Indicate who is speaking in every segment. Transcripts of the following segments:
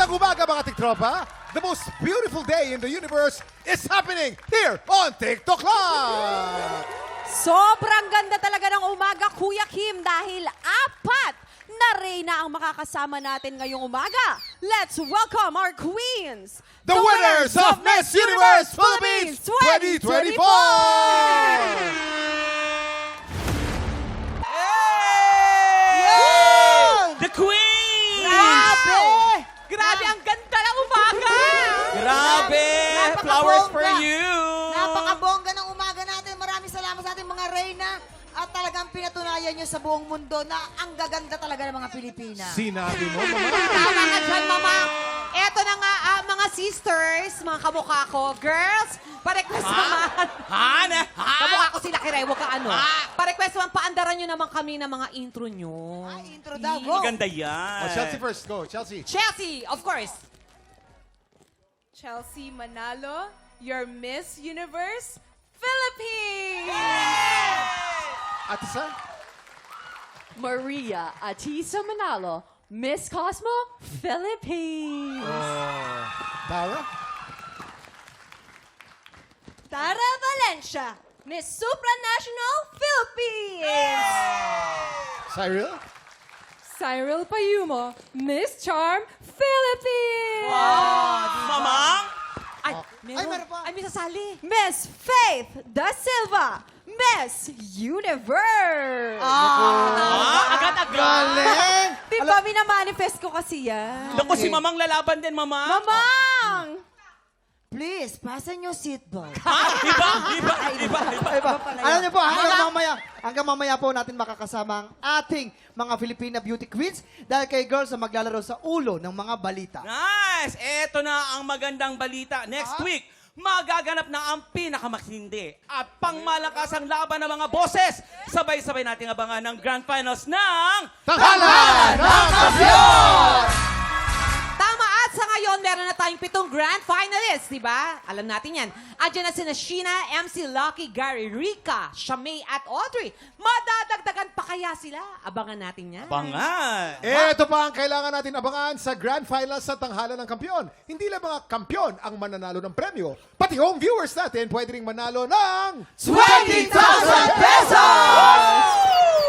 Speaker 1: Magandang umaga mga tiktropa! The most beautiful day in the universe is happening here on TikTok Live!
Speaker 2: Sobrang ganda talaga ng umaga, Kuya Kim, dahil apat na reyna ang makakasama natin ngayong umaga. Let's welcome our queens!
Speaker 1: The winners of Miss Universe Philippines 2024!
Speaker 3: The Queen!
Speaker 2: Grabe! Grabe, ang ganda ng umaga!
Speaker 3: Grabe!
Speaker 4: Napakabongga.
Speaker 3: Flowers for you!
Speaker 4: Napakabongga ng umaga natin. Maraming salamat sa ating mga reyna. At talagang pinatunayan nyo sa buong mundo na ang gaganda talaga ng mga Pilipina.
Speaker 1: Sinabi mo, mama?
Speaker 2: Tama na dyan, Mama. Eto na nga, mga sisters, mga kamukha ko. Girls, pa-request naman. Kamukha ko sila Kiray, huwag ka ano. Pa-request naman, paandaran nyo naman kami ng mga intro nyo.
Speaker 4: Intro daw, go.
Speaker 3: Maganda yan.
Speaker 1: Oh, Chelsea first. Go, Chelsea.
Speaker 2: Chelsea, of course.
Speaker 5: Chelsea Manalo, your Miss Universe Philippines!
Speaker 1: At isa?
Speaker 2: Maria Atisa Manalo, Miss Cosmo, Philippines.
Speaker 1: Tara?
Speaker 5: Tara Valencia, Miss Supranational Philippines!
Speaker 1: Cyril?
Speaker 5: Cyril Payumo, Miss Charm Philippines!
Speaker 3: Mamang?
Speaker 2: Ay, meron
Speaker 4: pa.
Speaker 2: Ay, may sasali.
Speaker 5: Miss Faith Da Silva, Miss Universe!
Speaker 3: Agad-agad.
Speaker 1: Galing!
Speaker 5: Di ba minamanifest ko kasi yan?
Speaker 3: Naku, si Mamang lalaban din, Mamang.
Speaker 5: Mamang!
Speaker 4: Please, pasan yung seatbelt.
Speaker 3: Ha? Iba.
Speaker 6: Alam niyo po, hanggang mamaya po natin makakasama ang ating mga Filipina beauty queens dahil kay girls na maglalaro sa ulo ng mga balita.
Speaker 3: Nice! Eto na ang magandang balita. Next week, magaganap na ang pinakamatindi at pangmalakasang laban ng mga boses. Sabay-sabay nating abangan ng Grand Finals ng...
Speaker 1: Tanghalan ng Kampiyon!
Speaker 2: Tama, at sa ngayon, meron na tayong 7 grand finalists, di ba? Alam natin yan. Andiyan na sina Sheena, MC Lucky, Gary, Rika, Shamay at Audrey. Madadagdagan pa kaya sila? Abangan natin yan.
Speaker 3: Abangan!
Speaker 1: Ito pa ang kailangan natin abangan sa Grand Finals sa Tanghalan ng Kampiyon. Hindi lang mga kampiyon ang mananalo ng premyo. Pati home viewers natin pwede ring manalo ng
Speaker 4: 20,000 pesos!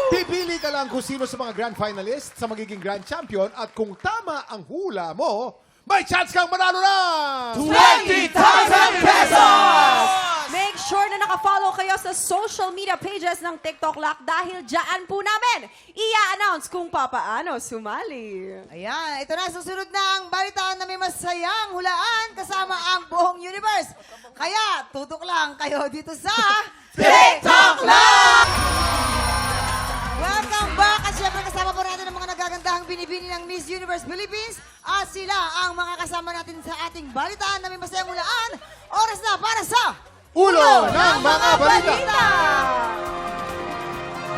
Speaker 1: Pipili ka lang kung sino sa mga grand finalists sa magiging grand champion at kung tama ang hula mo, may chance kang manalo ng
Speaker 4: 20,000 pesos!
Speaker 5: Make sure na nakafollow kayo sa social media pages ng TikTok Lock dahil dyan po namin i-announce kung papaano sumali.
Speaker 4: Ayan, ito na, susunod na ang balitaan na may masayang hulaan kasama ang buong universe. Kaya, tutok lang kayo dito sa TikTok Live! Welcome back! At syempre kasama po natin ang mga nagagandahang binibini ng Miss Universe Philippines. At sila ang mga kasama natin sa ating balitaan na may masayang hulaan. Oras na para sa
Speaker 1: Ulo ng mga balita!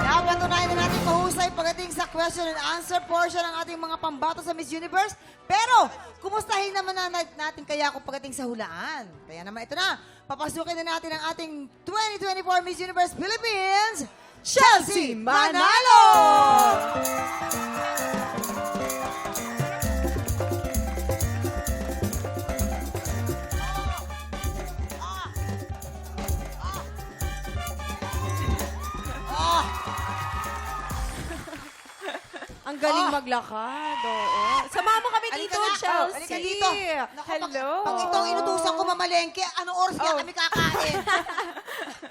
Speaker 4: Napatunayan na natin mahusay pagdating sa question and answer portion ng ating mga pambato sa Miss Universe. Pero, kumustahin naman natin kaya kung pagdating sa hulaan. Kaya naman ito na, papasukin na natin ang ating 2024 Miss Universe Philippines, Chelsea Manalo!
Speaker 5: Ang galing maglakad, oo. Sama mo kami
Speaker 4: Halika
Speaker 5: dito,
Speaker 4: na.
Speaker 5: Chelsea.
Speaker 4: Halika dito. Naku,
Speaker 5: Hello.
Speaker 4: Pag itong inutusan ko mamalengke, anong oras kaya kami kakain?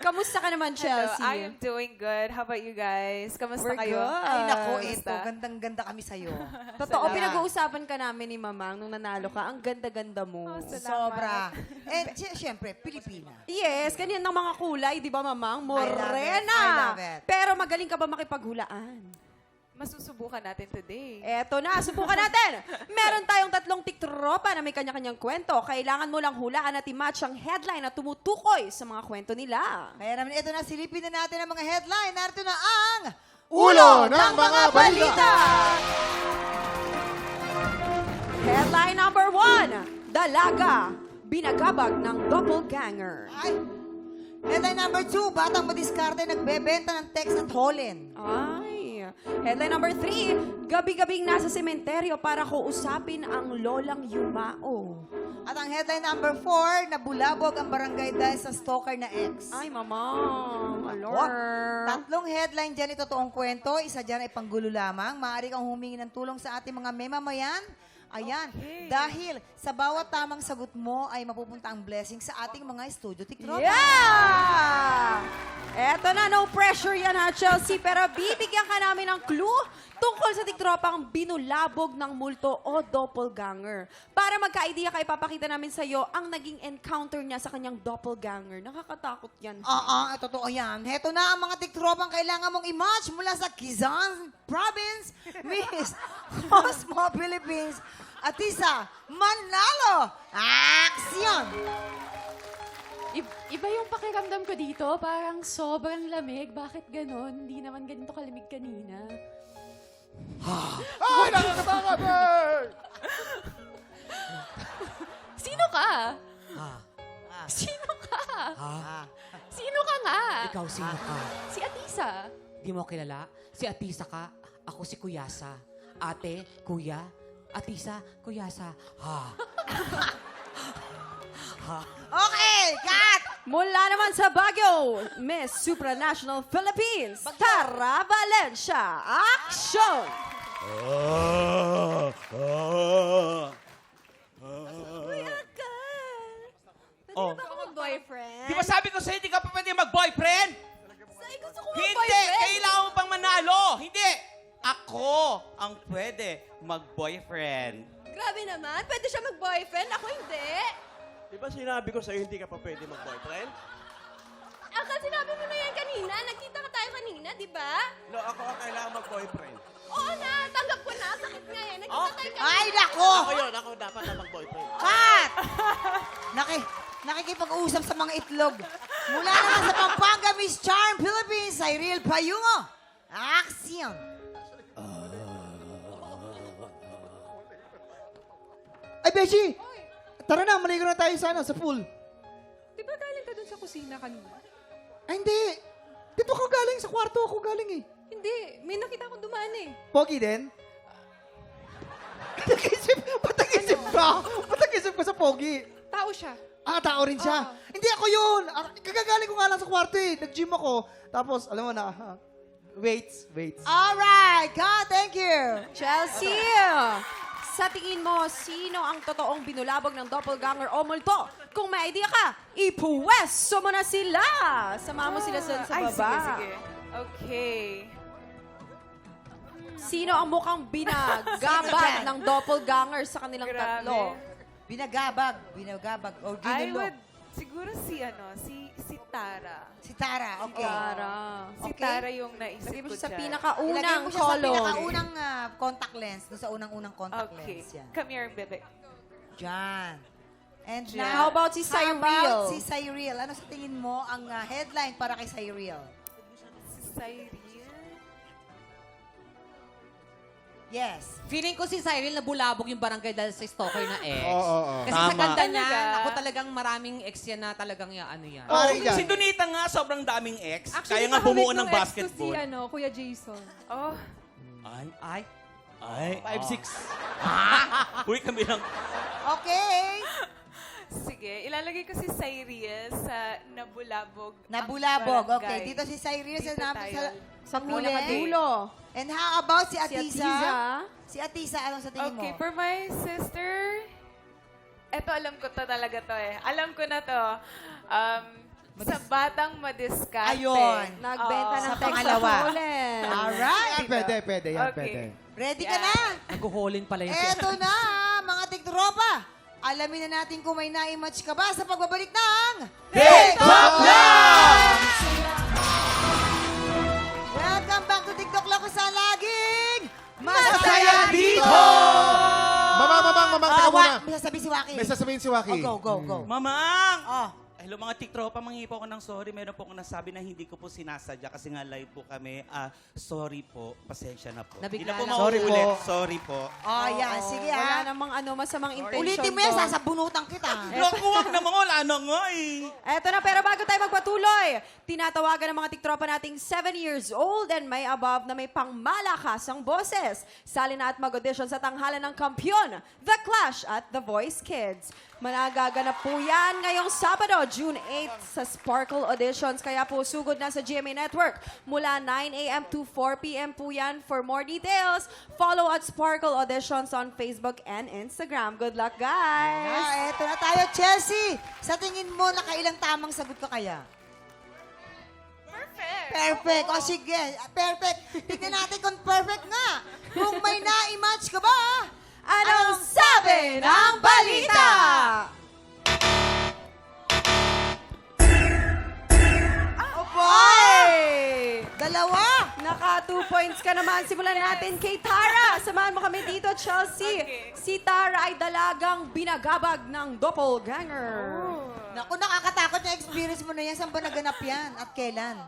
Speaker 5: Kamusta ka naman, Chelsea?
Speaker 7: Hello, I am doing good. How about you guys? Kamusta
Speaker 5: We're
Speaker 7: kayo?
Speaker 5: good.
Speaker 4: Ay, naku,
Speaker 7: Kamusta?
Speaker 4: ito. Gandang-ganda kami sa'yo.
Speaker 5: Totoo,
Speaker 7: Salamat.
Speaker 5: pinag-uusapan ka namin ni Mamang nung nanalo ka. Ang ganda-ganda mo.
Speaker 7: Salamat.
Speaker 4: Sobra. And syempre, Pilipina.
Speaker 5: Yes, ganyan ng mga kulay, di ba, Mamang? Morena.
Speaker 4: I love it.
Speaker 5: Pero magaling ka ba makipaghulaan?
Speaker 7: Masusubukan natin today.
Speaker 5: Eto na, subukan natin. Meron tayong 3 tiktropa na may kanya-kanyang kwento. Kailangan mo lang hulaan at i-match ang headline na tumutukoy sa mga kwento nila.
Speaker 4: Kaya naman ito na, silipin na natin ang mga headline. Narito na ang
Speaker 1: Ulo ng mga balita!
Speaker 5: Headline number 1, Dalaga, binagabag ng doppelganger.
Speaker 4: Ay, headline number 2, batang madiskarte nagbebenta ng text at Holland.
Speaker 5: Ay, Headline number 3, gabi-gabing nasa sementeryo para kausapin ang lolang yumao.
Speaker 4: At ang headline number 4, nabulabog ang barangay dahil sa stalker na ex.
Speaker 5: Ay, mamang.
Speaker 4: Nako. Tatlong headline dyan, totoong kwento. Isa dyan ay panggulo lamang. Maaari kang humingi ng tulong sa ating mga memamayan. Ayan. Dahil sa bawat tamang sagot mo ay mapupunta ang blessing sa ating mga studio tiktropa.
Speaker 5: Yeah! Eto na, no pressure yan ha, Chelsea. Pero bibigyan ka namin ng clue tungkol sa tiktropang binulabog ng multo o doppelganger. Para magka-idea ka, ipapakita namin sa'yo ang naging encounter niya sa kanyang doppelganger. Nakakatakot yan.
Speaker 4: Totoo yan. Heto na ang mga tiktropang kailangan mong i-match mula sa Quezon Province, Miss Cosmo Philippines, Atisa Manalo. Aksyon!
Speaker 8: Iba yung pakiramdam ko dito. Parang sobrang lamig. Bakit ganon? Hindi naman ganito kalamig kanina.
Speaker 1: Ay, nakakatakot eh!
Speaker 8: Sino ka? Sino ka? Sino ka nga?
Speaker 9: Ikaw sino ka?
Speaker 8: Si Atisa.
Speaker 9: Di mo kilala? Si Atisa ka, ako si Kuyasa. Ate, kuya, Atisa, Kuyasa.
Speaker 4: Okay, cut!
Speaker 5: Mula naman sa Baguio, Miss Supranational Philippines, Tara Valencia. Action!
Speaker 3: Oh.
Speaker 5: Boyfriend?
Speaker 3: Di ba sabi ko sa'yo, di ka pa pwede mag-boyfriend?
Speaker 5: Gusto ko
Speaker 3: Hindi! Kailangan mo pang manalo! Hindi! Ako ang pwede mag-boyfriend.
Speaker 5: Grabe naman, pwede siya mag-boyfriend, ako hindi.
Speaker 10: Di ba sinabi ko sa'yo hindi ka pa pwede mag-boyfriend?
Speaker 5: Akal, sinabi mo na yan kanina, nagkita ka tayo kanina, di ba?
Speaker 10: No, ako ang kailangan mag-boyfriend.
Speaker 5: Oo na, tanggap ko na, sakit nga yan, nagkita tayo kanina.
Speaker 4: Ay, nako!
Speaker 10: Ako yun, ako dapat na mag-boyfriend.
Speaker 4: Cut! Nakikipag-usap sa mga itlog. Mula naman sa Pampanga, Miss Charm Philippines, Cyril Payungo. Action!
Speaker 6: Ay, Beshi! Tara na, maligo na tayo sana sa pool.
Speaker 8: Di ba galing ka dun sa kusina kanina?
Speaker 6: Ay, hindi. Dito ka galing, sa kwarto ako galing eh.
Speaker 8: Hindi, may nakita akong dumaan eh.
Speaker 6: Pogi din? Patag-isip ka? Patag-isip ka sa Pogi?
Speaker 8: Tao siya.
Speaker 6: Tao rin siya. Hindi ako yun. Kagagaling ko nga lang sa kwarto eh. Nag-gym ako. Tapos, alam mo na, weights.
Speaker 4: Alright, cut! Thank you!
Speaker 5: Chelsea, sa tingin mo, sino ang totoong binulabog ng doppelganger o multo? Kung may idea ka, ipuwesto mo na sila. Samahan mo sila sa baba.
Speaker 7: Sige. Okay.
Speaker 5: Sino ang mukhang binagabag ng doppelganger sa kanilang
Speaker 7: Grabe.
Speaker 5: tatlo?
Speaker 4: Binagabag. O
Speaker 7: I
Speaker 4: ginulo.
Speaker 7: would, siguro si Tara.
Speaker 4: Si Tara, okay.
Speaker 5: Tara.
Speaker 7: Si
Speaker 4: Okay.
Speaker 7: Tara yung naisip
Speaker 5: Lagay mo
Speaker 7: ko
Speaker 5: siya sa
Speaker 7: dyan.
Speaker 4: Ilagay
Speaker 5: pinakaunang
Speaker 4: mo siya sa
Speaker 5: column.
Speaker 4: pinakaunang contact lens. Doon sa unang-unang contact
Speaker 7: Okay.
Speaker 4: lens. Yan.
Speaker 7: Come here, bebe.
Speaker 4: Diyan. And
Speaker 7: Diyan.
Speaker 4: now,
Speaker 5: How about si
Speaker 4: how
Speaker 5: Cyril?
Speaker 4: about si Cyril? Ano sa tingin mo ang headline para kay Cyril?
Speaker 7: Si Cyril.
Speaker 4: Yes.
Speaker 2: Feeling ko si Cyril na bulabog yung barangay dahil sa stalker na ex.
Speaker 1: Oo.
Speaker 2: Kasi sa
Speaker 3: Tama.
Speaker 2: ganda niya,
Speaker 7: Talaga?
Speaker 2: ako talagang maraming ex yan na talagang ano yan.
Speaker 1: Parang dyan.
Speaker 3: Si Donita nga, sobrang daming ex.
Speaker 8: Actually,
Speaker 3: Kaya nga
Speaker 8: kakamit
Speaker 3: bumuo ng
Speaker 8: ex ko
Speaker 3: basketball.
Speaker 8: Si Kuya Jason.
Speaker 7: Oh,
Speaker 3: Ay.
Speaker 6: 5'6".
Speaker 3: Uy, kami lang.
Speaker 4: Okay.
Speaker 7: sige. Ilalagay ko si Cyril sa nabulabog.
Speaker 4: Nabulabog.
Speaker 7: ang
Speaker 4: Okay.
Speaker 7: barangay.
Speaker 4: Dito si Cyril sa,
Speaker 7: Dito tayo.
Speaker 5: Sa
Speaker 4: huli.
Speaker 5: pinakadulo.
Speaker 4: And how about si
Speaker 5: Si
Speaker 4: Atisa?
Speaker 5: Atiza.
Speaker 4: Si Atisa, anong sa tingin
Speaker 7: Okay,
Speaker 4: mo?
Speaker 7: for my sister, eto alam ko to talaga to eh. Alam ko na to. Sa batang madiskarte.
Speaker 4: Ayun.
Speaker 5: Nagbenta
Speaker 7: Oo.
Speaker 5: ng
Speaker 4: Sa
Speaker 5: text
Speaker 4: pangalawa.
Speaker 5: sa ulen.
Speaker 4: Alright.
Speaker 6: Pwede. Yan,
Speaker 7: Okay.
Speaker 6: pwede.
Speaker 4: Ready ka
Speaker 7: Yan.
Speaker 4: na?
Speaker 9: Nag-uholin pala yung
Speaker 4: Eto na, mga tiktropa. Alamin na natin kung may na-match ka ba sa pagbabalik ng TikTok Lang! Welcome back to TikTok Lang kung saan laging masaya dito!
Speaker 1: Mamang, teka muna.
Speaker 4: May sasabihin si Waki.
Speaker 1: May sasabihin si Waki.
Speaker 4: Oh, go.
Speaker 3: Mamang!
Speaker 4: Oh.
Speaker 3: I Hello mga tiktropa, manghingi po ako ng sorry. Meron po ako nasabi na hindi ko po sinasadya kasi nga live po kami. Sorry po, pasensya na po. Hindi
Speaker 2: Nabigla
Speaker 3: na po
Speaker 2: lang.
Speaker 6: Sorry
Speaker 3: mauulit.
Speaker 6: po.
Speaker 3: Sorry po.
Speaker 4: Oh, yan. Sige,
Speaker 5: Wala
Speaker 4: ha.
Speaker 5: namang masamang intention
Speaker 4: Ulitin mo yan,
Speaker 5: doon.
Speaker 4: sasabunutan kita.
Speaker 3: Naku, wag naman, wala na nga eh.
Speaker 5: Eto na, pero bago tayo magpatuloy, tinatawagan ng mga tiktropa nating 7 years old and may above na may pangmalakasang boses. Sali na at mag-audition sa tanghalan ng kampyon, The Clash at The Voice Kids. Managaganap po yan ngayong Sabado, June 8 sa Sparkle Auditions. Kaya po sugod na sa GMA Network. Mula 9 a.m. to 4 p.m. po yan. For more details, follow at Sparkle Auditions on Facebook and Instagram. Good luck, guys!
Speaker 4: Eto na tayo, Chelsea. Sa tingin mo, nakailang tamang sagot ka kaya?
Speaker 7: Perfect.
Speaker 4: Perfect. O sige, perfect. Tignan natin kung perfect nga. Kung may na-match ka ba?
Speaker 5: Anong sabi ng balita? Oy!
Speaker 4: Dalawa.
Speaker 5: Naka 2 points ka naman. Simulan natin kay Tara. Samahan mo kami dito, Chelsea.
Speaker 7: Okay.
Speaker 5: Si Tara ay dalagang binagabag ng doppelganger.
Speaker 4: Naku, nakakatakot na experience mo na yan. Saan ba naganap yan? At kailan?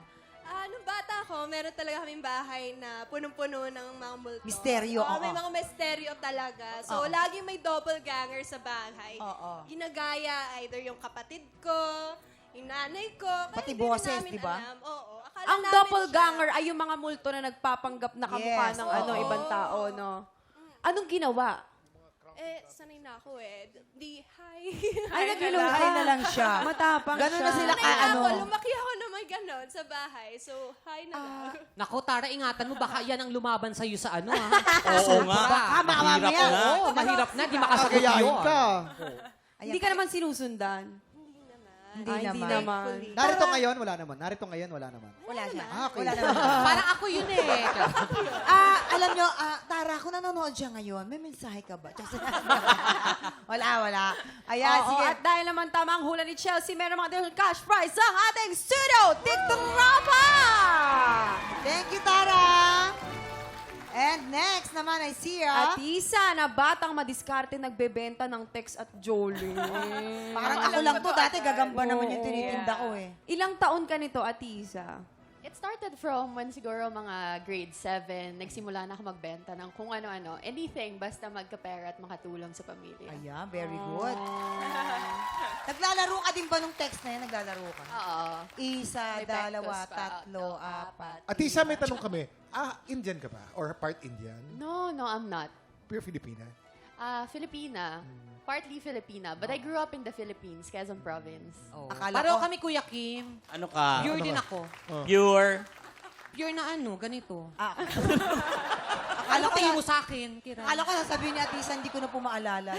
Speaker 11: Nung bata ko, meron talaga kaming bahay na punong-puno ng mga multo.
Speaker 4: Misteryo,
Speaker 11: Oo, may
Speaker 4: oo.
Speaker 11: mga misteryo talaga. So,
Speaker 4: Oo.
Speaker 11: lagi may doppelganger sa bahay.
Speaker 4: Oo.
Speaker 11: Ginagaya either yung kapatid ko, yung nanay ko. Kaya
Speaker 4: Pati
Speaker 11: hindi rin
Speaker 4: boses,
Speaker 11: namin
Speaker 4: di ba?
Speaker 11: alam. Oo. Akala
Speaker 5: Ang
Speaker 11: namin
Speaker 5: doppelganger
Speaker 11: siya.
Speaker 5: ay yung mga multo na nagpapanggap na kamukha
Speaker 4: Yes,
Speaker 5: ng
Speaker 4: oo.
Speaker 5: ibang tao, no? Anong ginawa?
Speaker 11: Sanay na ako eh. Di, hi.
Speaker 5: Ay, nagluluhay
Speaker 4: Hi na lang siya.
Speaker 5: Matapang
Speaker 4: Ganun
Speaker 5: siya.
Speaker 4: na sila
Speaker 11: Sanay na
Speaker 4: ano.
Speaker 11: ako. Lumaki ako naman ganon sa bahay. So, hi na lang.
Speaker 9: Naku, Tara, ingatan mo, baka yan ang lumaban sa'yo sa ano, ha?
Speaker 3: Oo nga.
Speaker 4: Tama,
Speaker 3: Mahirap
Speaker 4: mamaya.
Speaker 3: na.
Speaker 9: Oo, mahirap na, di makasagot
Speaker 6: Kagayahin
Speaker 9: yun.
Speaker 6: ka.
Speaker 5: Hindi ka naman sinusundan.
Speaker 4: Hindi
Speaker 5: Ay,
Speaker 4: naman.
Speaker 5: hindi naman.
Speaker 6: Narito ngayon, wala naman. Narito ngayon, wala naman.
Speaker 4: Wala siya.
Speaker 6: Okay.
Speaker 4: Wala naman.
Speaker 9: Parang ako yun eh.
Speaker 4: Alam nyo, Tara, kung nanonood siya ngayon, may mensahe ka ba? Wala. Ayan,
Speaker 5: Oo,
Speaker 4: sige.
Speaker 5: at dahil naman tama ang hula ni Chelsea, meron mga additional cash prize ang ating studio tiktropa!
Speaker 4: Thank you, Tara. And next naman ay
Speaker 5: At
Speaker 4: Sia.
Speaker 5: isa na batang madiskarte nagbebenta ng Tex at Jolie.
Speaker 4: Parang ako lang to. Dati gagamba naman yung tinitinda ko eh.
Speaker 5: Ilang taon ka nito, Atisa?
Speaker 8: It started from when siguro mga grade 7, nagsimula na ako magbenta ng kung ano-ano. Anything, basta magkapera at makatulong sa pamilya.
Speaker 4: Ayan, very good. Naglalaro ka din ba nung text na yan? Naglalaro ka?
Speaker 8: Oo.
Speaker 4: Isa,
Speaker 8: May
Speaker 4: dalawa,
Speaker 8: Vectos pa.
Speaker 4: tatlo, apat.
Speaker 1: Atisa, may tanong kami. Indian ka ba? Or part Indian?
Speaker 8: No, I'm not.
Speaker 1: Pure Filipina?
Speaker 8: Filipina. Partly Filipina. But I grew up in the Philippines, Quezon Province.
Speaker 4: Akala
Speaker 9: Pareho
Speaker 4: ko,
Speaker 9: kami, Kuya Kim.
Speaker 3: Ano ka?
Speaker 9: Pure din ako.
Speaker 3: Pure.
Speaker 9: Pure na ano, ganito.
Speaker 4: akala
Speaker 9: Ano
Speaker 4: ko,
Speaker 9: tingin mo sa akin, Kira?
Speaker 4: akala ko sasabihin ni Atisa, hindi ko na pumaalala.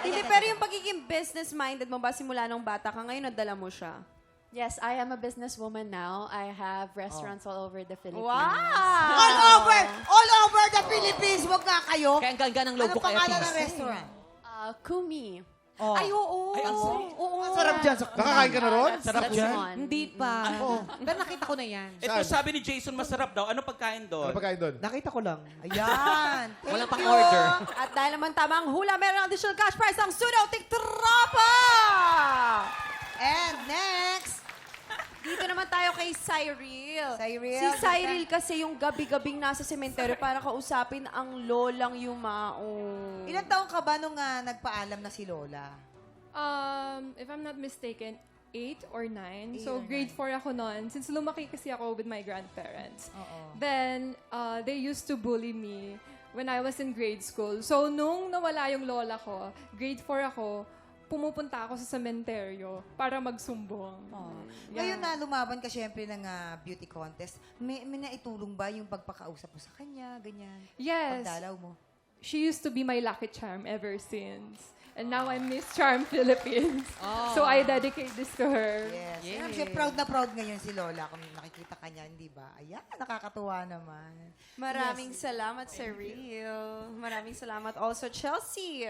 Speaker 5: Hindi, pero yung pagiging business-minded mo ba simula nung bata ka, ngayon nadala mo siya?
Speaker 8: Yes, I am a businesswoman now. I have restaurants all over the Philippines.
Speaker 5: Wow!
Speaker 4: All over the Philippines. Wag nga kayo.
Speaker 9: Kaya ang ganda ng
Speaker 4: Ano
Speaker 9: logo kay
Speaker 4: pangalan ng
Speaker 9: Atisa.
Speaker 4: restaurant?
Speaker 8: Kumi.
Speaker 4: Oh.
Speaker 9: Ay, oo.
Speaker 3: Ay, ang sarap.
Speaker 9: Oo.
Speaker 6: Sarap dyan.
Speaker 1: Nakakain ka na ron?
Speaker 3: Sarap
Speaker 8: That's
Speaker 3: dyan.
Speaker 8: one.
Speaker 9: Hindi pa. Pero nakita ko na yan.
Speaker 3: Ito sabi ni Jason, masarap daw. Ano pagkain
Speaker 1: Ano
Speaker 3: doon?
Speaker 1: pagkain doon?
Speaker 6: Nakita ko lang.
Speaker 4: Ayan. Thank
Speaker 9: Walang
Speaker 4: you.
Speaker 9: pang-order.
Speaker 5: At dahil naman tama ang hula, meron additional cash prize ang studio tiktropa!
Speaker 4: And next.
Speaker 5: Dito naman tayo kay Cyril.
Speaker 4: Cyril,
Speaker 5: Si Cyril kasi yung gabi-gabing nasa sementeryo para kausapin ang lolang yumaong.
Speaker 4: Ilang taon ka ba nung nagpaalam na si Lola?
Speaker 12: If I'm not mistaken, 8 or 9.
Speaker 4: 8
Speaker 12: So,
Speaker 4: or
Speaker 12: grade 4 ako noon. Since lumaki kasi ako with my grandparents.
Speaker 4: Oo.
Speaker 12: Then, they used to bully me when I was in grade school. So, nung nawala yung lola ko, grade 4 ako, pumupunta ako sa sementeryo para magsumbong.
Speaker 4: Ngayon na lumaban ka syempre ng beauty contest, may naitulong ba yung pagpakausap mo sa kanya, ganyan?
Speaker 12: Yes.
Speaker 4: Pagdalaw mo?
Speaker 12: She used to be my lucky charm ever since. And now I'm Miss Charm Philippines. So, I dedicate this to her.
Speaker 4: Yes. I'm sure proud na proud ngayon si Lola kung nakikita ka niya, hindi ba? Ayan, nakakatuwa naman.
Speaker 5: Maraming salamat, Cyril. Maraming salamat also, Chelsea.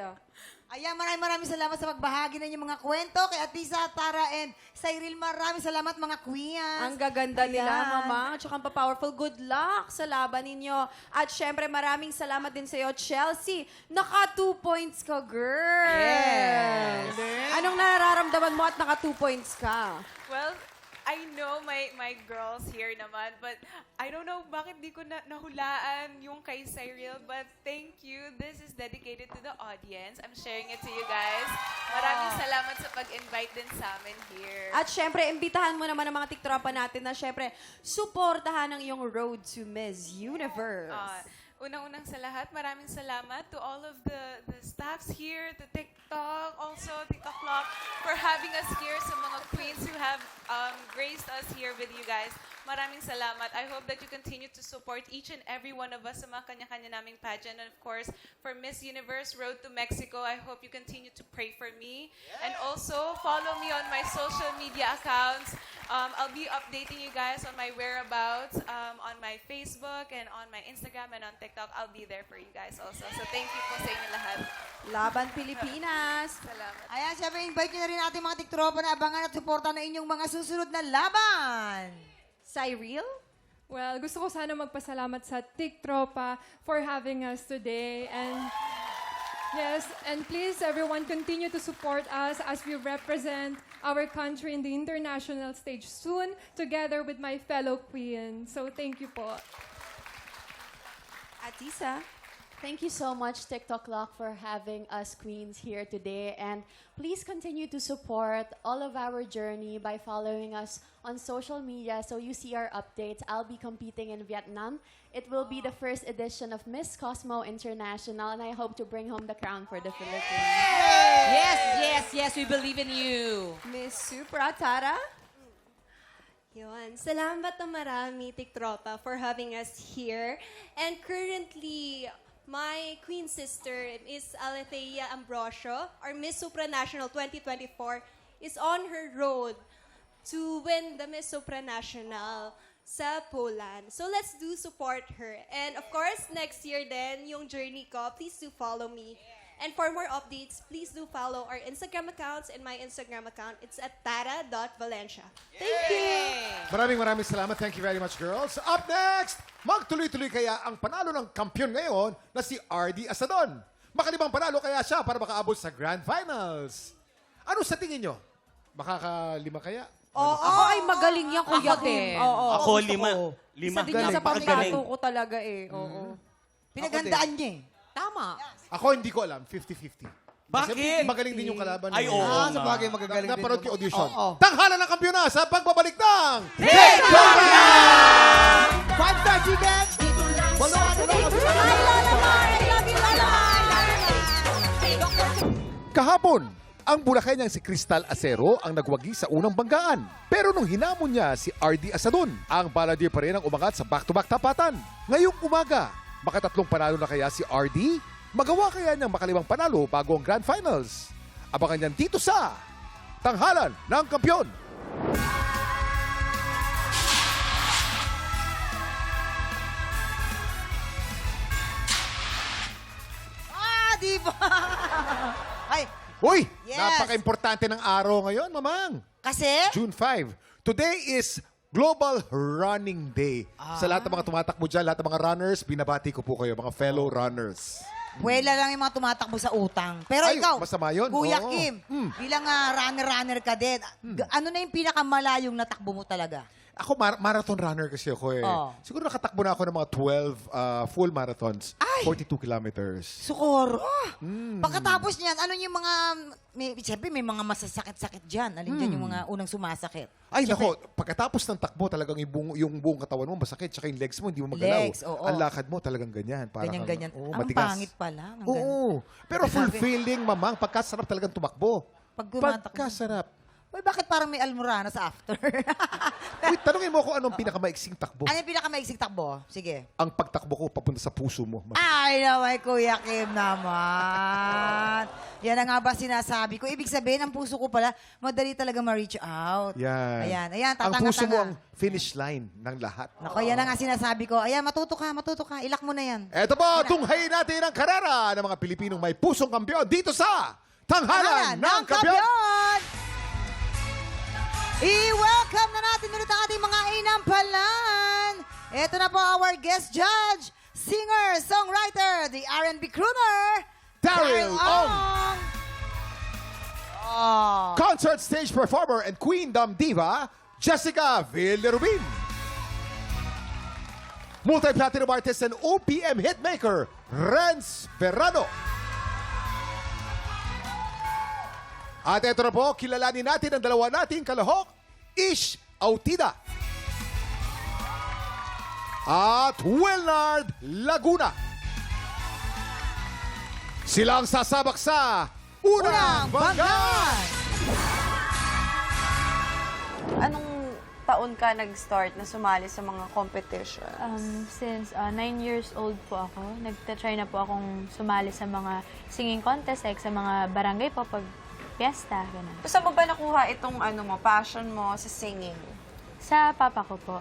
Speaker 4: Ayan, maraming salamat sa pagbahagi ng inyong mga kwento kay Atisa, Tara, and Cyril. Maraming salamat mga queens.
Speaker 5: Ang gaganda nila,
Speaker 4: Ayan.
Speaker 5: Mama. At saka ang pa-powerful. Good luck sa laban ninyo. At syempre, maraming salamat din sa iyo, Chelsea. Naka 2 points ka, girl. Yes. Anong nararamdaman mo at naka 2 points ka?
Speaker 7: Well, I know my girls here naman, but I don't know bakit di ko nahulaan yung kay Cyril, but thank you. This is dedicated to the audience. I'm sharing it to you guys. Maraming salamat sa pag-invite din sa amin here.
Speaker 5: At syempre, imbitahan mo naman ang mga tiktropa natin na syempre, suportahan ang iyong road to Miss Universe.
Speaker 7: Unang-unang sa lahat, maraming salamat to all of the staffs here, to TikTok, also TikTok Vlog, for having us here, sa mga queens who have graced us here with you guys. Maraming salamat. I hope that you continue to support each and every one of us sa mga kanya-kanya naming pageant. And of course, for Miss Universe Road to Mexico, I hope you continue to pray for me. And also, follow me on my social media accounts. I'll be updating you guys on my whereabouts on my Facebook and on my Instagram and on TikTok. I'll be there for you guys also. So thank you po sa inyo lahat.
Speaker 5: Laban Pilipinas!
Speaker 7: Salamat.
Speaker 4: Ayan, syempre, invite nyo na rin ating mga tiktropa na abangan at suporta na inyong mga susunod na laban.
Speaker 5: Cyril?
Speaker 12: Well, gusto ko sana magpasalamat sa TikTropa for having us today. And yes, and please everyone continue to support us as we represent our country in the international stage soon together with my fellow queens. So thank you po.
Speaker 5: Atisa?
Speaker 8: Thank you so much, TikTok Lock, for having us queens here today. And please continue to support all of our journey by following us on social media so you see our updates. I'll be competing in Vietnam. It will be the first edition of Miss Cosmo International, and I hope to bring home the crown for the Philippines.
Speaker 2: Yes, we believe in you.
Speaker 5: Miss Supra, Tara?
Speaker 11: Yun. Salamat na marami, Tiktropa, for having us here. And currently, my queen sister, Miss Alethea Ambrosio, or Miss Supranational 2024, is on her road to win the Miss Supranational sa Poland. So let's do support her. And of course, next year then, yung journey ko, please do follow me. And for more updates, please do follow our Instagram accounts and my Instagram account. It's at tara.valencia. Thank you!
Speaker 1: Maraming salamat. Thank you very much, girls. Up next, magtuloy-tuloy kaya ang panalo ng kampiyon ngayon na si RD Asadon. Makalibang panalo kaya siya para makaabot sa Grand Finals. Ano sa tingin nyo? Makakalima kaya?
Speaker 5: Ako ay magaling yan, Kuya Kim.
Speaker 3: Ako, lima.
Speaker 5: Isa din yan sa pambato ko talaga eh. Oo.
Speaker 4: Pinaghandaan niya eh.
Speaker 2: Tama.
Speaker 1: Ako hindi ko alam, 50-50.
Speaker 3: Bakit?
Speaker 1: Kasi magaling din yung kalaban.
Speaker 3: Ay, oo.
Speaker 6: Sa bagay, magagaling din.
Speaker 1: Napanood ko audition.
Speaker 6: Oo.
Speaker 1: Tanghalan ng kampiyon na sa pagbabalik ng...
Speaker 6: Five-star chicken!
Speaker 1: Kahapon, ang Bulakenyang si Cristal Acero ang nagwagi sa unang banggaan. Pero nung hinamon niya si RD Asadon, ang Balladeer pa rin ang umangat sa back-to-back tapatan. Ngayong umaga, makatatlong panalo na kaya si RD? Magawa kaya niyang makalimang panalo bago ang Grand Finals? Abangan niyan dito sa Tanghalan ng Kampiyon.
Speaker 4: Di ba? Ay,
Speaker 1: Uy,
Speaker 4: Yes.
Speaker 1: napaka-importante ng araw ngayon, mamang.
Speaker 4: kasi?
Speaker 1: June 5. Today is Global Running Day. Sa lahat ng mga tumatakbo dyan, lahat ng mga runners, binabati ko po kayo, mga fellow runners.
Speaker 4: Wala lang yung mga tumatakbo sa utang. Pero
Speaker 1: Ay,
Speaker 4: ikaw,
Speaker 1: masama yun.
Speaker 4: Kuya
Speaker 1: Oo.
Speaker 4: Kim, bilang runner-runner ka din, ano na yung pinakamalayong natakbo mo talaga?
Speaker 1: Ako, marathon runner kasi ako eh.
Speaker 4: Oh.
Speaker 1: Siguro nakatakbo na ako ng mga 12 full marathons. 42 kilometers.
Speaker 4: Sukoro. Pagkatapos niyan, ano yung mga, siyempre may mga masasakit-sakit dyan. Alin dyan yung mga unang sumasakit?
Speaker 1: Ay,
Speaker 4: Siyempre,
Speaker 1: nako, pagkatapos ng takbo, talagang yung buong katawan mo masakit, tsaka yung legs mo, hindi mo magalaw.
Speaker 4: Legs, oo.
Speaker 1: Ang lakad mo talagang ganyan.
Speaker 4: Ganyan-ganyan.
Speaker 1: Oo,
Speaker 4: Ang
Speaker 1: matigas.
Speaker 4: pangit pala.
Speaker 1: Oo. Pero fulfilling, mamang, pagkasarap talagang tumakbo.
Speaker 4: Pag tumatakbo.
Speaker 1: Pagkasarap.
Speaker 4: Uy, bakit parang may almorana sa after?
Speaker 1: Uy, tanungin mo kung anong pinakamaiksing takbo.
Speaker 4: Ano yung pinakamaiksing takbo? Sige.
Speaker 1: Ang pagtakbo ko papunta sa puso mo.
Speaker 4: Ay, naway, Kuya Kim naman. Yan na nga ba sinasabi ko. Ibig sabihin, ang puso ko pala, madali talaga ma-reach out.
Speaker 1: Yan.
Speaker 4: Ayan,
Speaker 1: Ang puso mo
Speaker 4: tatanga-tanga.
Speaker 1: ang finish line ng lahat.
Speaker 4: Nako, yan na nga sinasabi ko. Ayan, matuto ka. Ilak mo na yan.
Speaker 1: Eto po, tunghayin natin ang karera ng mga Pilipinong may pusong kampiyon dito sa Tanghalan ng Kampiyon!
Speaker 4: I-welcome na natin ulit ang ating mga inampalan. Ito na po our guest judge, singer, songwriter, the R&B crooner,
Speaker 1: Daryl Ong. Concert stage performer and Queendom diva, Jessica Villarubin. Multi-platinum artist and OPM hitmaker, Renz Verano. At ito na po, kilalanin natin ang dalawa nating kalahok, Ish Autida at Wilnard Laguna. Silang sasabak sa Unang Banggaan!
Speaker 13: Anong taon ka nag-start na sumali sa mga competition?
Speaker 8: Since 9 years old po ako, nagtatry na po akong sumali sa mga singing contest, like sa mga barangay po pag fiesta, gano'n.
Speaker 13: Saan mo ba nakuha itong passion mo sa singing?
Speaker 8: Sa papa ko po.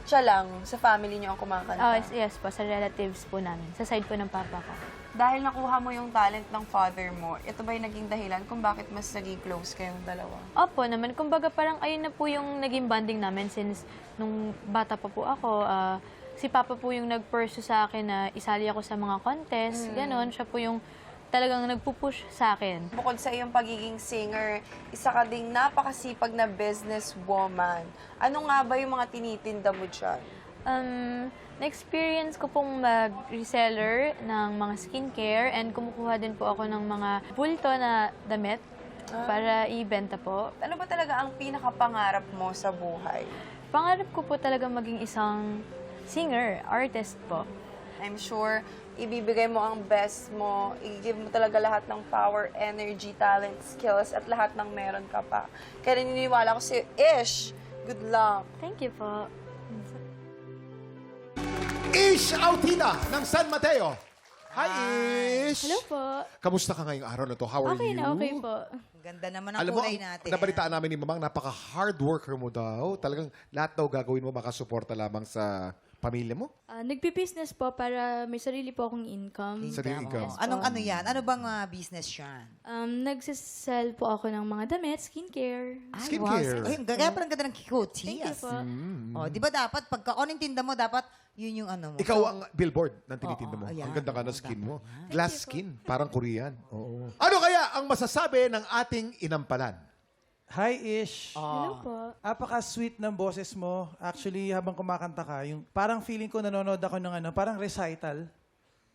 Speaker 13: Siya lang, sa family niyo ang kumakanta?
Speaker 8: Yes po, sa relatives po namin, sa side po ng papa ko.
Speaker 13: Dahil nakuha mo yung talent ng father mo, ito ba yung naging dahilan kung bakit mas naging close kayong dalawa?
Speaker 8: Opo naman, kumbaga parang ayun na po yung naging bonding namin since nung bata pa po ako, si papa po yung nag-pursue sa akin na isali ako sa mga contest, gano'n. Siya po yung talagang nagpupush sa akin.
Speaker 13: Bukod sa iyong pagiging singer, isa ka ding napakasipag na businesswoman. Ano nga ba yung mga tinitinda mo dyan?
Speaker 8: Na-experience ko pong mag-reseller ng mga skincare and kumukuha din po ako ng mga bulto na damit para ibenta po.
Speaker 13: Ano ba talaga ang pinakapangarap mo sa buhay?
Speaker 8: Pangarap ko po talaga maging isang singer, artist po.
Speaker 13: I'm sure ibibigay mo ang best mo, i-give mo talaga lahat ng power, energy, talent, skills, at lahat ng meron ka pa. Kaya naniniwala ko sa'yo, Ish, good luck.
Speaker 8: Thank you po.
Speaker 1: Ish Autida ng San Mateo. Hi, Ish!
Speaker 8: Hello po.
Speaker 1: Kamusta ka ngayong araw na to? How are you?
Speaker 8: Okay po.
Speaker 4: Ganda naman ang
Speaker 1: Alam mo,
Speaker 4: kulay natin.
Speaker 1: nabalitaan namin ni Mamang, napaka-hard worker mo daw. Talagang lahat daw gagawin mo, makasuporta lamang sa pamilya mo.
Speaker 8: Nagpi-business po para may sarili po akong income.
Speaker 1: Sarili income.
Speaker 8: Yes po.
Speaker 4: Anong ano yan? Ano bang business yan?
Speaker 8: Nagsisell po ako ng mga damit, skincare.
Speaker 1: Skincare.
Speaker 4: Wow. Ay, kaya parang ganda ng Kikochi.
Speaker 8: Thank you po.
Speaker 4: Oh, di ba dapat, pagka yung tinda mo, dapat yun yung ano mo.
Speaker 1: Ikaw ang billboard ng tinitinda mo.
Speaker 4: Oo, ayan.
Speaker 1: Ang ganda ka ng skin mo. Glass skin, parang Korean. Oo. Ano kaya ang masasabi ng ating inampalan?
Speaker 14: Hi, Ish.
Speaker 8: Hello po.
Speaker 14: Apaka-sweet ng boses mo. Actually, habang kumakanta ka, yung parang feeling ko nanonood ako ng parang recital.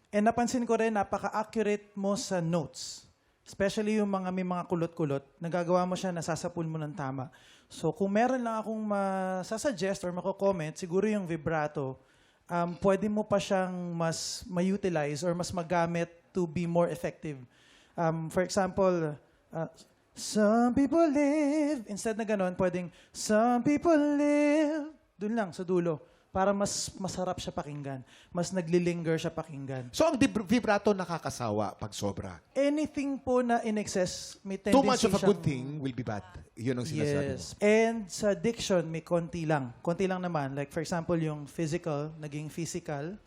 Speaker 14: And napansin ko rin, napaka-accurate mo sa notes. Especially yung may mga kulot-kulot. Nagagawa mo siya, nasasapul mo ng tama. So, kung meron lang akong masasuggest or mako-comment, siguro yung vibrato, pwede mo pa siyang mas ma-utilize or mas magamit to be more effective. For example, some people live. Instead na ganon, pwedeng some people live. Doon lang, sa dulo. Para mas masarap siya pakinggan. Mas naglilinger siya pakinggan.
Speaker 1: So, ang vibrato nakakasawa pag sobra.
Speaker 14: Anything po na in excess, may tendency
Speaker 1: Too much of a
Speaker 14: siyang-
Speaker 1: good thing will be bad. Yun ang sinasabi mo.
Speaker 14: Yes. And sa diction, may konti lang. Konti lang naman. Like, for example, yung physical, naging physical.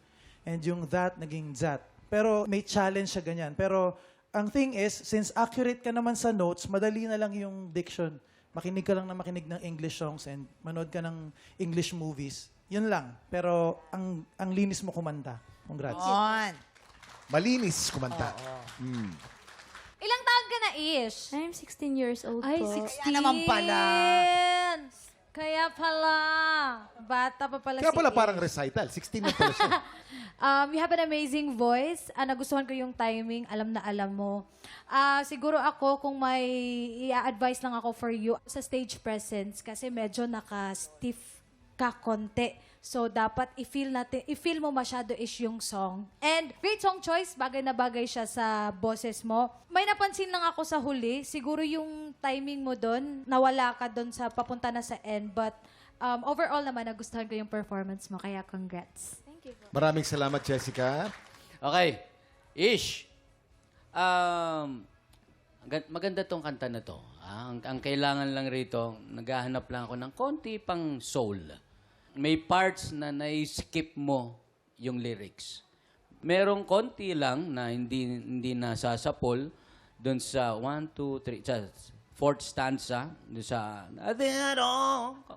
Speaker 14: And yung that, naging that. Pero may challenge siya ganyan. Pero ang thing is, since accurate ka naman sa notes, madali na lang yung diction. Makinig ka lang na makinig ng English songs and manood ka ng English movies. Yun lang. Pero ang linis mo kumanta. Congrats.
Speaker 4: On.
Speaker 1: Malinis kumanta.
Speaker 2: Ilang taon ka na, Ish?
Speaker 8: I'm 16 years old
Speaker 2: Ay,
Speaker 8: po.
Speaker 2: 16.
Speaker 4: Kaya naman pala.
Speaker 2: Kaya pala. Bata pa pala
Speaker 1: Kaya
Speaker 2: si
Speaker 1: pala
Speaker 2: Ish.
Speaker 1: parang recital. 16 na pala siya.
Speaker 2: You have an amazing voice. Nagustuhan ko yung timing. Alam na alam mo. Siguro ako, kung may i-advise lang ako for you sa stage presence, kasi medyo naka-stiff ka konti. So, dapat i-feel mo masyado is yung song. And great song choice. Bagay na bagay siya sa boses mo. May napansin lang ako sa huli. Siguro yung timing mo doon, nawala ka doon sa papunta na sa end. But overall naman, nagustuhan ko yung performance mo. Kaya congrats.
Speaker 8: Thank you po.
Speaker 1: Maraming salamat, Jessica.
Speaker 15: Okay. Ish. Maganda tong kanta na to. Ang kailangan lang rito, naghahanap lang ako ng konti pang soul. May parts na nai-skip mo yung lyrics. Merong konti lang na hindi nasasapol doon sa 1, 2, 3, sa fourth stanza, doon sa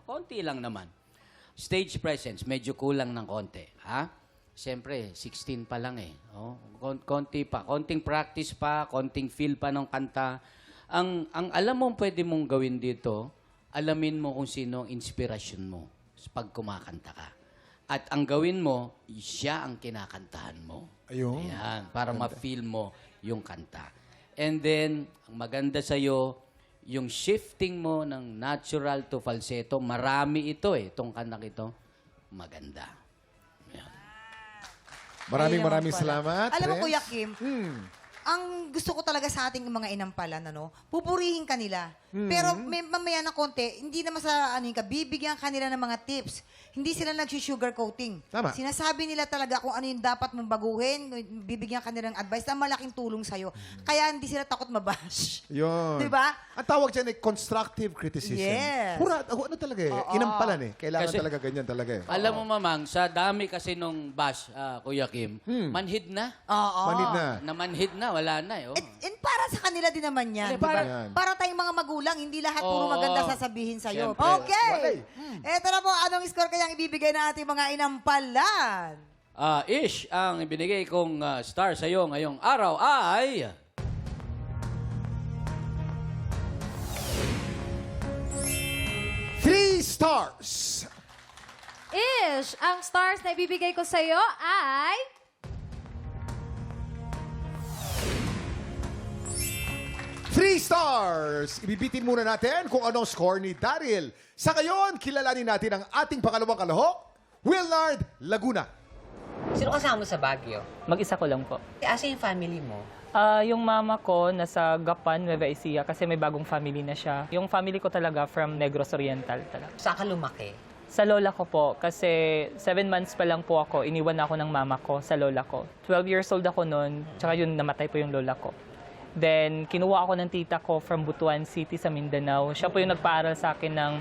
Speaker 15: konti lang naman. Stage presence, medyo kulang ng konti. Siyempre, 16 pa lang eh. Konti pa. Konting practice pa, konting feel pa ng kanta. Ang alam mo pwede mong gawin dito, alamin mo kung sino ang inspirasyon mo pag kumakanta ka. At ang gawin mo, siya ang kinakantahan mo.
Speaker 1: Ayun.
Speaker 15: Ayan, para ma-feel mo yung kanta. And then, ang maganda sa'yo, yung shifting mo ng natural to falsetto, marami ito itong kantang ito, maganda. Ayan.
Speaker 1: Maraming salamat.
Speaker 4: Alam mo,
Speaker 1: Renz.
Speaker 4: Kuya Kim, ang gusto ko talaga sa ating mga inampalan, pupurihin ka nila. Pero mamaya na konti, hindi naman sa bibigyan ka nila ng mga tips. Hindi sila nag-sugar coating.
Speaker 1: Tama.
Speaker 4: Sinasabi nila talaga kung ano yung dapat mong baguhin, bibigyan ka nila ng advice na malaking tulong sa'yo. Kaya hindi sila takot mabash.
Speaker 1: Yun.
Speaker 4: Diba?
Speaker 1: Ang tawag dyan ay constructive criticism.
Speaker 4: Yes.
Speaker 1: Ano talaga Inampalan Kailangan
Speaker 15: Kasi-
Speaker 1: talaga ganyan talaga
Speaker 15: Alam mo, Mamang, sa dami kasi nung bash, Kuya Kim, manhid na.
Speaker 4: Oo.
Speaker 1: Manid na.
Speaker 15: Namanhid na, wala na. Oh.
Speaker 4: And para sa kanila din naman yan.
Speaker 15: Para-
Speaker 1: Yan.
Speaker 4: Para tayong mga magulang, hindi lahat puro
Speaker 15: Oo.
Speaker 4: maganda sasabihin sa'yo.
Speaker 15: Siyempre.
Speaker 4: Okay! Eto na po, anong score kayang ibibigay na ating mga inampalan?
Speaker 15: Ish, ang ibinigay kong star sa iyo ngayong araw ay...
Speaker 1: Three stars.
Speaker 5: Ish, ang stars na ibibigay ko sa'yo ay...
Speaker 1: 3 stars! Ibibitin muna natin kung anong score ni Daryl. Sa ngayon, kilalanin natin ang ating pangalawang kalahok, Willard Laguna.
Speaker 9: Sino kasama mo sa Baguio?
Speaker 16: Mag-isa ko lang po.
Speaker 9: Asa yung family mo?
Speaker 16: Yung mama ko nasa Gapan, Nueva Ecija kasi may bagong family na siya. Yung family ko talaga from Negros Oriental talaga.
Speaker 9: Saan ka lumaki?
Speaker 16: Sa lola ko po kasi 7 months pa lang po ako, iniwan ako ng mama ko sa lola ko. 12 years old ako noon, tsaka yun namatay po yung lola ko. Then, kinuha ako ng tita ko from Butuan City sa Mindanao. Siya po yung nagpaaral sa akin ng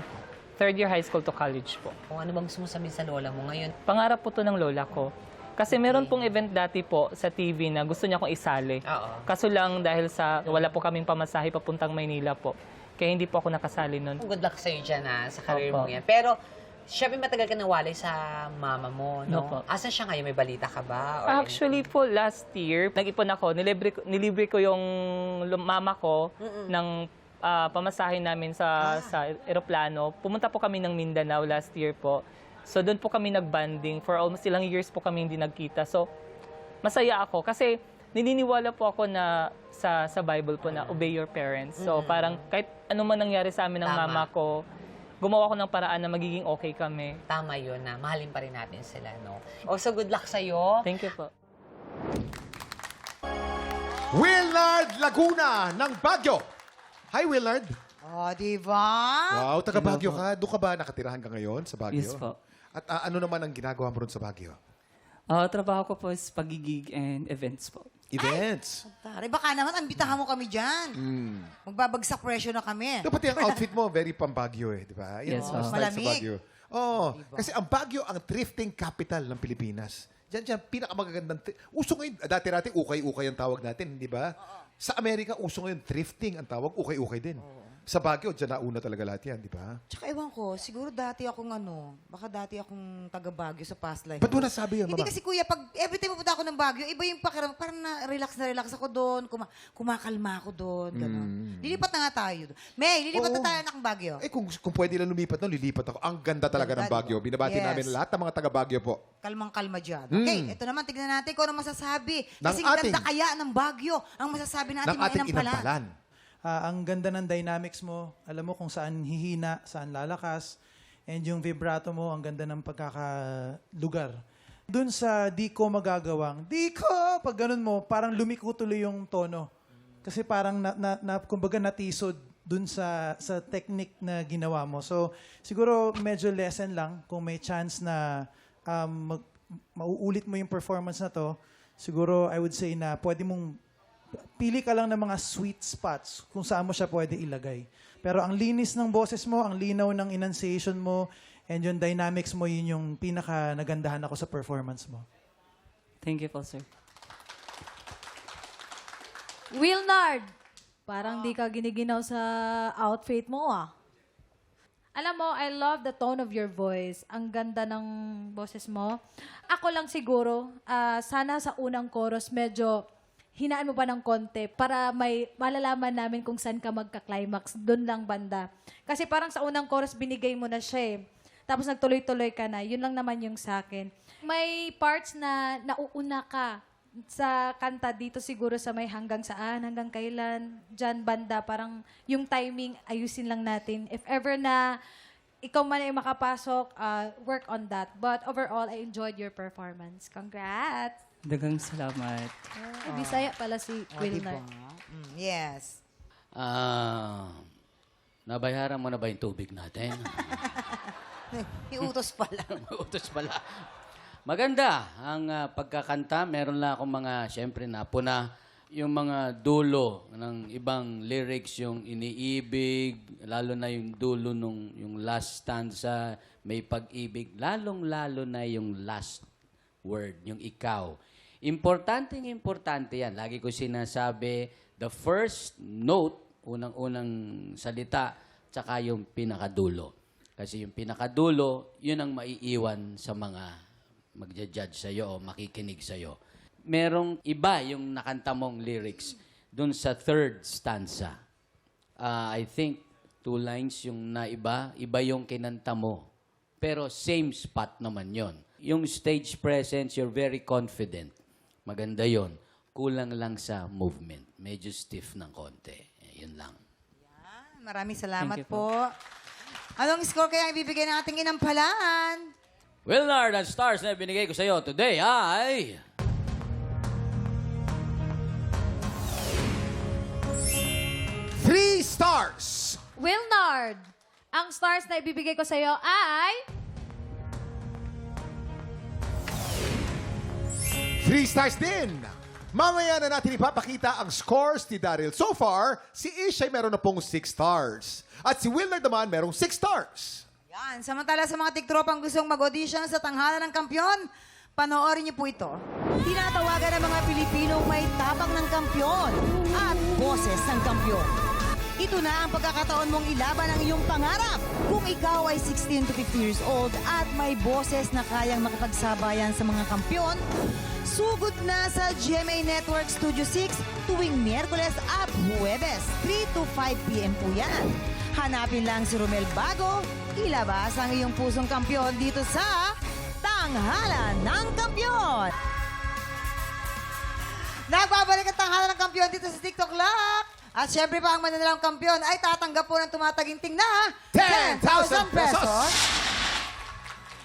Speaker 16: 3rd year high school to college po.
Speaker 9: Kung ano bang gusto mo sabihin sa lola mo ngayon?
Speaker 16: Pangarap po to ng lola ko. Kasi meron pong event dati po sa TV na gusto niya akong isali.
Speaker 9: Oo.
Speaker 16: Kaso lang dahil sa wala po kaming pamasahe papuntang Maynila po. Kaya hindi po ako nakasali nun.
Speaker 9: Good luck sa'yo dyan sa career
Speaker 16: Opo.
Speaker 9: mo yan. Pero, syempre matagal ka nawalay sa mama mo, no?
Speaker 16: Opo.
Speaker 9: Asan siya ngayon? May balita ka ba? Or
Speaker 16: Actually po, last year, nag-ipon ako. Nilibre ko yung mama ko ng pamasahin namin sa eroplano. Pumunta po kami ng Mindanao last year po. So doon po kami nag-banding. For almost ilang years po kami hindi nagkita. So masaya ako kasi nininiwala po ako na sa Bible po na obey your parents. So parang kahit ano man nangyari sa amin ng
Speaker 9: Tama.
Speaker 16: mama ko, gumawa ko ng paraan na magiging okay kami.
Speaker 9: Tama yun na mahalin pa rin natin sila, no? Also, good luck sa'yo.
Speaker 16: Thank you po.
Speaker 1: Willard Laguna ng Baguio. Hi, Willard.
Speaker 4: Oh, diba?
Speaker 1: Wow, taga Baguio ka. Doon ka ba nakatira hanggang ngayon sa Baguio?
Speaker 17: Yes po.
Speaker 1: At ano naman ang ginagawa mo ron sa Baguio?
Speaker 17: Trabaho ko po is pagigig and events po.
Speaker 1: Events.
Speaker 4: Tari, baka naman, ambitahan mo kami dyan. Magbabagsak presyo na kami.
Speaker 1: Dapat yung outfit mo, very pang Baguio di ba? Yan
Speaker 17: Yes,
Speaker 1: ang
Speaker 17: ma'am.
Speaker 1: style sa
Speaker 4: Malamig.
Speaker 1: Baguio. Oh, kasi ang Baguio ang thrifting capital ng Pilipinas. Diyan, pinakamagagandang... Uso ngayon, dati-dati, ukay-ukay ang tawag natin, di ba? Sa Amerika, uso ngayon, thrifting ang tawag, ukay-ukay din. Sa Baguio, dyan nauna talaga lahat yan, di ba?
Speaker 4: Tsaka ewan ko, siguro dati akong baka dati akong taga Baguio sa past life.
Speaker 1: Ba't mo nasabi yan,
Speaker 4: Hindi
Speaker 1: Mama?
Speaker 4: kasi kuya, pag every time pupunta ako ng Baguio, iba yung pakiram, parang na-relax ako doon, kumakalma ako doon, gano'n. Lilipat na nga tayo. May, lilipat na tayo ng Baguio.
Speaker 1: Eh, kung pwede lang lumipat nun, lilipat ako. Ang ganda talaga ng
Speaker 4: Ganda,
Speaker 1: Baguio.
Speaker 4: diba?
Speaker 1: Binabati
Speaker 4: Yes.
Speaker 1: namin lahat ng mga taga Baguio po.
Speaker 4: Kalmang-kalma dyan. Okay, ito naman, tignan natin kung ano masasabi. Kasi ganda kaya ng Baguio ang masasabi natin
Speaker 1: Ng ating
Speaker 4: mga inampalan.
Speaker 1: inampalan.
Speaker 14: Ang ganda ng dynamics mo. Alam mo kung saan hihina, saan lalakas. And yung vibrato mo, ang ganda ng pagkakalugar. Dun sa di ko magagawang, di ko, pag ganun mo, parang lumiko tuloy yung tono. Kasi parang, kumbaga natisod dun sa technique na ginawa mo. So, siguro medyo lesson lang kung may chance na mauulit mo yung performance na to. Siguro, I would say na pwede mong pili ka lang ng mga sweet spots kung saan mo siya pwede ilagay. Pero ang linis ng boses mo, ang linaw ng enunciation mo, and yung dynamics mo, yun yung pinaka nagandahan ako sa performance mo.
Speaker 17: Thank you po, sir.
Speaker 18: Wilnard, parang di ka giniginaw sa outfit mo Alam mo, I love the tone of your voice. Ang ganda ng boses mo. Ako lang siguro, sana sa unang chorus medyo hinaan mo pa ng konti para may malalaman namin kung saan ka magka-climax, doon lang banda. Kasi parang sa unang chorus, binigay mo na siya eh. Tapos nagtuloy-tuloy ka na. Yun lang naman yung sa akin. May parts na nauuna ka sa kanta dito siguro sa may hanggang saan, hanggang kailan, dyan banda, parang yung timing, ayusin lang natin. If ever na ikaw man ay makapasok, work on that. But overall, I enjoyed your performance. Congrats!
Speaker 17: Dagang salamat.
Speaker 18: Bisaya pala si Wilner.
Speaker 4: Yes.
Speaker 15: Nabayaran mo na ba yung tubig natin?
Speaker 4: Iutos pala.
Speaker 15: Utos pala. Maganda ang pagkakanta. Meron lang akong mga, syempre, napuna. Yung mga dulo ng ibang lyrics, yung iniibig, lalo na yung dulo nung yung last stanza, may pag-ibig. Lalong-lalo na yung last word, yung ikaw. Importante yan. Lagi ko sinasabi, the first note, unang-unang salita, tsaka yung pinakadulo. Kasi yung pinakadulo, yun ang maiiwan sa mga magja-judge sa'yo o makikinig sa'yo. Merong iba yung nakanta mong lyrics dun sa third stanza. I think 2 lines yung naiba, iba yung kinanta mo. Pero same spot naman yon. Yung stage presence, you're very confident. Maganda yon. Kulang lang sa movement. Medyo stiff ng konti. Yun lang.
Speaker 4: Maraming salamat
Speaker 17: Thank you
Speaker 4: po. Anong score kaya ibibigay ng ating inampalaan?
Speaker 15: Wilnard, ang stars na binigay ko sa iyo today ay...
Speaker 1: Three stars!
Speaker 18: Wilnard, ang stars na ibibigay ko sa iyo ay...
Speaker 1: 3 stars din! Mamaya na natin ipapakita ang scores ni Daryl. So far, si Ish ay meron na pong 6 stars. At si Wilnard naman merong 6 stars.
Speaker 4: Yan. Samantala sa mga tiktropang gustong mag-audition sa tanghalan ng kampyon, panoorin niyo po ito. Tinatawagan ng mga Pilipinong may tapang ng kampyon at boses ng kampyon. Ito na ang pagkakataon mong ilaban ang iyong pangarap. Kung ikaw ay 16 to 50 years old at may boses na kayang makapagsabayan sa mga kampyon, sugod na sa GMA Network Studio 6 tuwing Miyerkules at Huwebes, 3 to 5 p.m. po yan. Hanapin lang si Romel Bago, ilabas ang iyong pusong kampyon dito sa Tanghalan ng Kampyon. Nagbabalik ang Tanghalan ng Kampyon dito sa TikTok Lock. At syempre pa ang mananalang kampyon ay tatanggap po ng tumataginting na 10,000 pesos.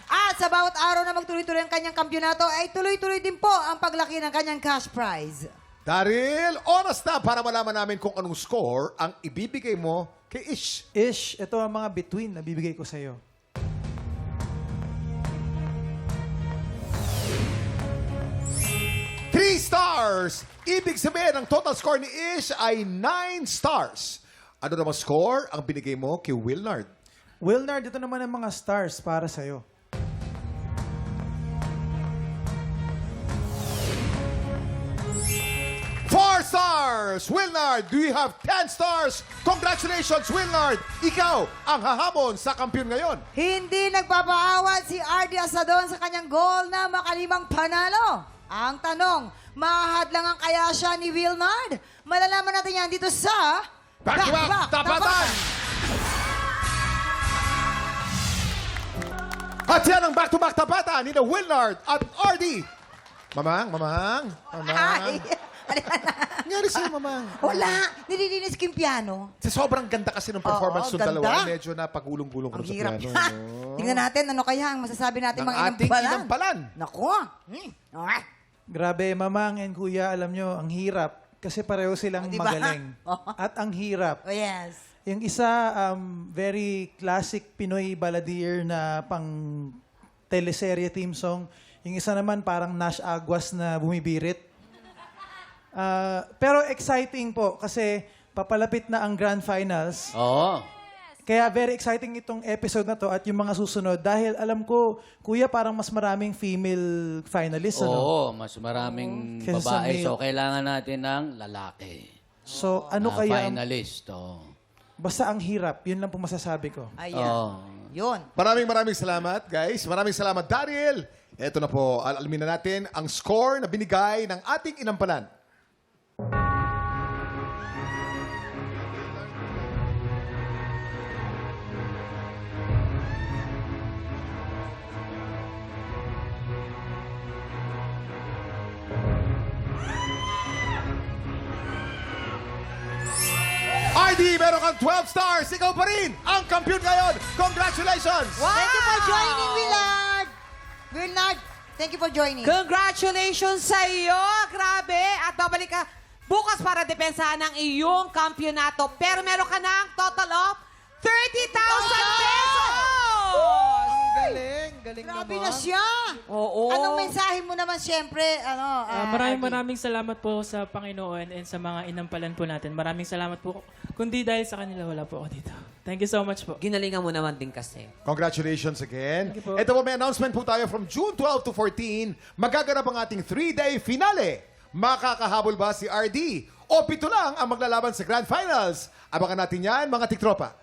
Speaker 4: At sa bawat araw na magtuloy-tuloy ang kanyang kampyonato ay tuloy-tuloy din po ang paglaki ng kanyang cash prize.
Speaker 1: Daryl, oras na para malaman namin kung anong score ang ibibigay mo kay Ish.
Speaker 14: Ish, ito ang mga between na bibigay ko sa'yo.
Speaker 1: Three stars! Ibig sabihin, ang total score ni Ish ay 9 stars. Ano namang score ang binigay mo kay Wilnard?
Speaker 14: Wilnard, ito naman ang mga stars para sa'yo.
Speaker 1: Four stars! Wilnard, do you have 10 stars? Congratulations, Wilnard! Ikaw ang hahamon sa kampiyon ngayon.
Speaker 4: Hindi nagpapaawat si RD Asadon sa kanyang goal na makalimang panalo. Ang tanong, mahadlangan kaya siya ni Wilnard? Malalaman natin yan dito sa...
Speaker 1: Back-to-back Tapatan! At yan ang back-to-back Tapatan ni Wilnard at RD. Mamang.
Speaker 4: Ay!
Speaker 1: Nangyari sa'yo, Mamang.
Speaker 4: Wala! Nililinis ko yung piano.
Speaker 1: Sa sobrang ganda kasi ng performance
Speaker 4: Oo,
Speaker 1: ng
Speaker 4: ganda.
Speaker 1: dalawa, medyo napagulong-gulong ko
Speaker 4: Ang
Speaker 1: sa
Speaker 4: hirap
Speaker 1: piano.
Speaker 4: yan.
Speaker 1: No?
Speaker 4: Tingnan natin ano kaya ang masasabi natin
Speaker 1: Ng
Speaker 4: mga
Speaker 1: ating
Speaker 4: inampalan.
Speaker 1: inampalan.
Speaker 4: Naku! Okay.
Speaker 14: Grabe, Mamang and Kuya, alam nyo, ang hirap. Kasi pareho silang
Speaker 4: Diba?
Speaker 14: magaling. At ang hirap.
Speaker 4: Oh, yes.
Speaker 14: Yung isa, very classic Pinoy balladeer na pang teleserye theme song. Yung isa naman parang Nash Aguas na bumibirit. Pero exciting po kasi papalapit na ang grand finals.
Speaker 15: Oo.
Speaker 14: Kaya very exciting itong episode na to at yung mga susunod dahil alam ko, Kuya, parang mas maraming female finalists.
Speaker 15: Oo, mas maraming
Speaker 14: Kesa sa
Speaker 15: babae.
Speaker 14: male.
Speaker 15: So, kailangan natin ng lalaki.
Speaker 14: So, ano
Speaker 15: Na
Speaker 14: kaya ang-
Speaker 15: finalist, oh.
Speaker 14: Basta ang hirap, yun lang po masasabi ko.
Speaker 15: Oh.
Speaker 4: Yun.
Speaker 1: Maraming salamat, guys. Maraming salamat, Daryl. Ito na po, alamin na natin ang score na binigay ng ating inampalan. RD, meron kang 12 stars. Ikaw pa rin ang kampiyon ngayon. Congratulations!
Speaker 4: Thank you for joining, Willard. Willard, thank you for joining.
Speaker 2: Congratulations sa iyo! Grabe! At babalik ka bukas para depensahan ang iyong kampyonato. Pero meron ka ng total of 30,000 pesos!
Speaker 6: Galing
Speaker 4: Grabe
Speaker 6: naman.
Speaker 4: na siya.
Speaker 2: Oo.
Speaker 4: Anong mensahe mo naman siyempre?
Speaker 17: Maraming salamat po sa Panginoon and sa mga inampalan po natin. Maraming salamat po. Kundi dahil sa kanila, wala po ako dito. Thank you so much po.
Speaker 2: Ginalingan mo naman din kasi.
Speaker 1: Congratulations again.
Speaker 17: Thank you po.
Speaker 1: Ito po, may announcement po tayo from June 12 to 14. Magaganap ang ating 3-day finale. Makakahabol ba si RD? O pito lang ang maglalaban sa Grand Finals? Abangan natin yan, mga tiktropa.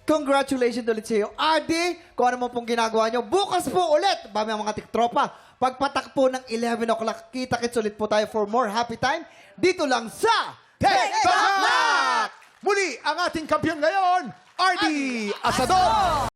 Speaker 6: Congratulations ulit sa iyo. RD, kung ano mo pong ginagawa nyo, bukas po ulit, bami ang mga tiktropa. Pagpatak po ng 11 o'clock, kita-kits ulit po tayo for more happy time. Dito lang sa
Speaker 1: TikTok! Muli, ang ating kampiyon ngayon, RD Asador!